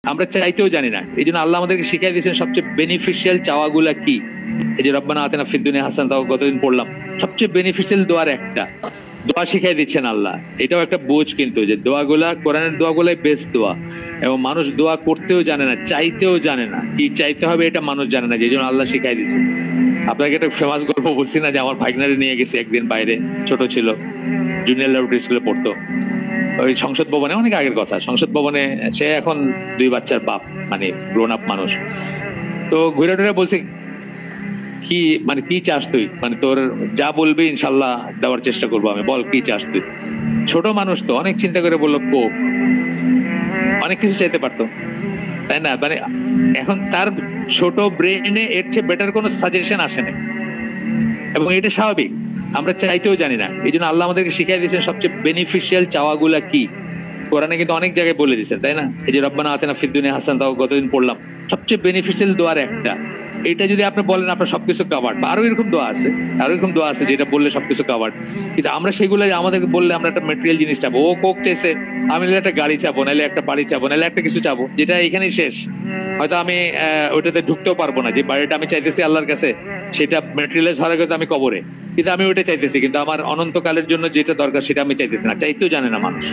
আমরা চাইতেও জানি না। এই জন্য আল্লাহ আমাদেরকে শিখাই দিয়েছেন সবচেয়ে বেনিফিশিয়াল চাওয়াগুলা কি। এই যে রব্বানা আতিনা ফিদ দুনিয়া হাসানাতাও গতদিন পড়লাম, সবচেয়ে বেনিফিশিয়াল দোয়ার একটা দোয়া শিখাই দিচ্ছেন আল্লাহ। এটাও একটা বোঝ কিন্তু, যে দোয়াগুলা কোরআনের দোয়াগুলাই বেস্ট দোয়া, এবং মানুষ দোয়া করতেও জানে না, চাইতেও জানে না, কি চাইতে হবে এটা মানুষ জানে না, যে জন্য আল্লাহ শিখাই দিচ্ছে। আপনাকে একটা ফেমাস গল্প বলছি না, যে আমার ভাগনারে নিয়ে গেছি একদিন বাইরে, ছোট ছিল, জুনিয়র ল্যাবরেটরি স্কুলে পড়তো, ওই সংসদ ভবনে, অনেক আগের কথা, সংসদ ভবনে সে এখন 2 বাচ্চার বাপ, মানে গ্রোন আপ মানুষ। তো ঘুরে টুরে বলছে, কি মানে কি চাস তুই, মানে তোর যা বলবি ইনশাল্লাহ দেওয়ার চেষ্টা করবো আমি, বল কি চাস তুই। ছোট মানুষ তো অনেক চিন্তা করে বললো কোক, অনেক কিছু চাইতে পারতো, তাই না? মানে এখন তার ছোট ব্রেনে এর চেয়ে বেটার কোনো সাজেশন আসে না, এবং এটা স্বাভাবিক, আমরা চাইতেও জানি না। এই জন্য আল্লাহ আমাদেরকে শিখাই দিয়েছেন সবচেয়ে বেনিফিশিয়াল চাওয়াগুলা কি। কোরআনে কিন্তু অনেক জায়গায় বলে দিচ্ছেন, তাই না? এই যে রব্বানা আতিনা ফিদ দুনিয়া হাসানাতাও গতদিন পড়লাম, সবচেয়ে বেনিফিশিয়াল দোয়ার একটা। এটা যদি আপনি বলেন আপনার সবকিছু কাভার্ড, বা আরো এরকম দোয়া আছে, আরো এরকম দোয়া আছে যেটা বললে সবকিছু কাভার্ড, কিন্তু আমরা সেগুলো আমাদেরকে বললে আমরা একটা মেটেরিয়াল জিনিস চাবো। ও কোক চাইছে, আমি একটা গাড়ি চাবো, নাহলে একটা বাড়ি চাবো, নাহলে একটা কিছু চাবো, যেটা এখানেই শেষ। হয়তো আমি ওইটাতে ঢুকতেও পারবো না, যে বাড়িটা আমি চাইতেছি আল্লাহর কাছে সেটা মেটেরিয়ালাইজ হওয়ার আগে আমি কবরে, কিন্তু আমি ওইটা চাইতেছি, কিন্তু আমার অনন্তকালের জন্য যেটা দরকার সেটা আমি চাইতেছি না, চাইতেও জানে না মানুষ।